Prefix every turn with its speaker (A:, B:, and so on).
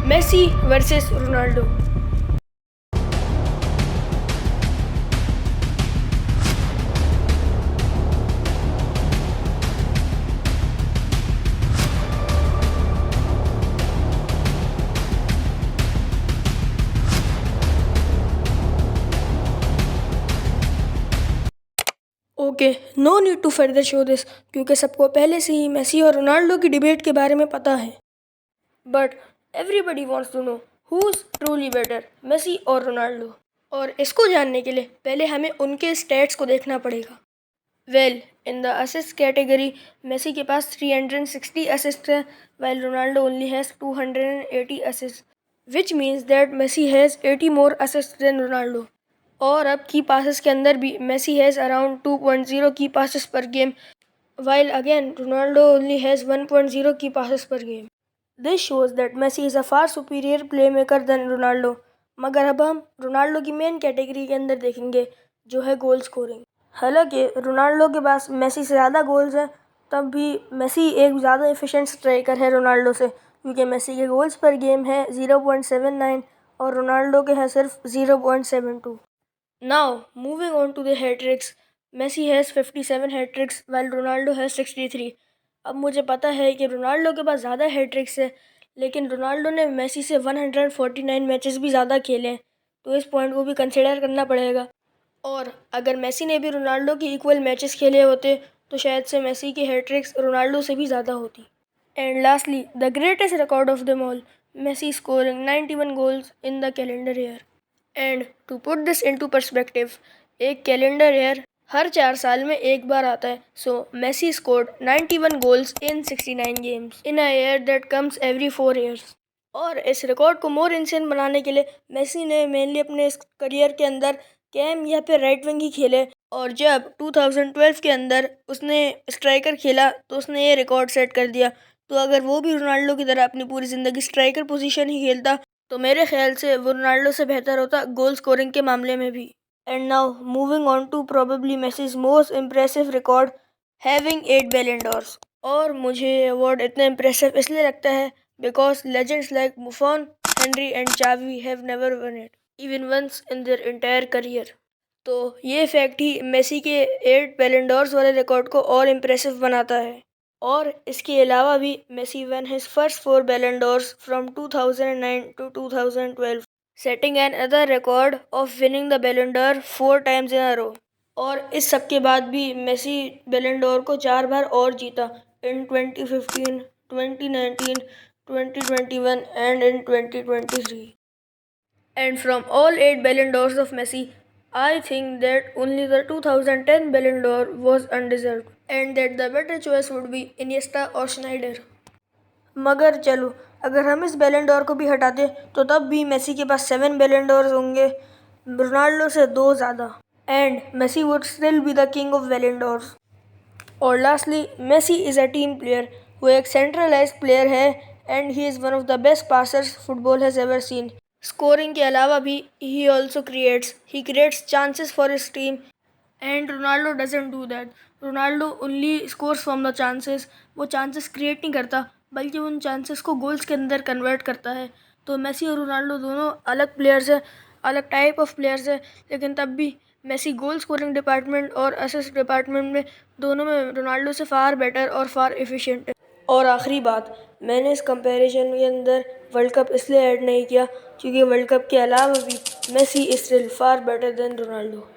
A: Messi versus Ronaldo. Okay, no need to further show this, क्योंकि सबको पहले से ही मेसी और रोनाल्डो की डिबेट के बारे में पता है। But everybody wants to know who is truly better, Messi और रोनाल्डो। और इसको जानने के लिए पहले हमें उनके स्टैट्स को देखना पड़ेगा। Well, in the assist category Messi के पास 360 असिस्ट है, while Ronaldo only has 280 assist, which means that Messi has 80 more assist than Ronaldo. और अब की पासेस के अंदर भी मेसी हैज़ अराउंड 2.0 की पासेस पर game, while again Ronaldo only has 1.0 की पासेस पर game. This shows that Messi is a far superior playmaker than Ronaldo. मगर अब हम रोनाल्डो की मेन कैटेगरी के अंदर देखेंगे, जो है गोल स्कोरिंग। हालांकि रोनाल्डो के पास मेसी से ज़्यादा गोल्स हैं, तब भी मेसी एक ज़्यादा एफिशिएंट स्ट्राइकर है रोनाल्डो से, क्योंकि मेसी के गोल्स पर गेम है 0.79 और रोनाल्डो के हैं सिर्फ 0.72। Now moving on to the hat-tricks, Messi has 57 hat-tricks while Ronaldo has 63। अब मुझे पता है कि रोनाल्डो के पास ज़्यादा हैट्रिक्स है, लेकिन रोनाल्डो ने मेसी से 149 मैचेस भी ज़्यादा खेले हैं, तो इस पॉइंट को भी कंसिडर करना पड़ेगा। और अगर मेसी ने भी रोनाल्डो के इक्वल मैचेस खेले होते, तो शायद से मेसी की हैट्रिक्स रोनाल्डो से भी ज़्यादा होती। And lastly the greatest record of them all, Messi scoring 91 goals in the calendar year. And to put this into perspective, एक कैलेंडर ईयर हर 4 साल में एक बार आता है। So Messi scored 91 goals in 69 games in a year that comes every 4 years. और इस रिकॉर्ड को मोर इंसेंट बनाने के लिए मेसी ने मेनली अपने इस करियर के अंदर कैम या फिर राइट विंग ही खेले, और जब 2012 के अंदर उसने स्ट्राइकर खेला तो उसने ये रिकॉर्ड सेट कर दिया। तो अगर वो भी रोनाल्डो की तरह अपनी पूरी ज़िंदगी स्ट्राइकर पोजीशन ही खेलता, तो मेरे ख्याल से वो रोनाल्डो से बेहतर होता गोल स्कोरिंग के मामले में भी। And now moving on to probably Messi's most impressive record, having 8 Ballon डॉर्स। और मुझे ये अवार्ड इतना इम्प्रेसिव इसलिए लगता है because legends like Buffon, Henry and Xavi have never won it even once in their entire career. तो ये fact ही Messi के 8 बैलन डॉर्स वाले रिकॉर्ड को और इम्प्रेसिव बनाता है। और इसके अलावा भी मेसी वन हिज फर्स्ट 4 बैलन डॉर्स from 2009 to 2012, setting another record of winning the Ballon d'Or 4 times in a row। और इस सब के बाद भी मेसी बैलन डोर को 4 बार और जीता, इन 2015, 2019, 2021 and in 2023। And from all 8 Ballon d'Ors of Messi, I think that only the 2010 Ballon d'Or was undeserved, and that the better choice would be Iniesta or Schneider। मगर चलो, अगर हम इस बैलन डोर को भी हटा दें, तो तब भी मेसी के पास 7 बैलन डोर्स होंगे, रोनाल्डो से 2 ज़्यादा, and Messi would still be the king of Ballon d'Ors. और lastly, Messi is a team player, वो एक सेंट्रलाइज्ड प्लेयर है, and he is one of the best passers football has ever seen. Scoring के अलावा भी he also creates chances for his team, and Ronaldo doesn't do that. Ronaldo only scores from the chances, वो chances create नहीं करता, बल्कि उन chances को goals के अंदर कन्वर्ट करता है। तो मेसी और रोनाल्डो दोनों अलग प्लेयर्स हैं, अलग टाइप ऑफ प्लेयर्स हैं, लेकिन तब भी मेसी गोल स्कोरिंग डिपार्टमेंट और असिस्ट डिपार्टमेंट में दोनों में रोनाल्डो से फार बेटर और फार एफिशिएंट है। और आखिरी बात, मैंने इस कंपैरिजन के अंदर वर्ल्ड कप इसलिए ऐड नहीं किया, क्योंकि वर्ल्ड कप के अलावा भी Messi is still far better than Ronaldo.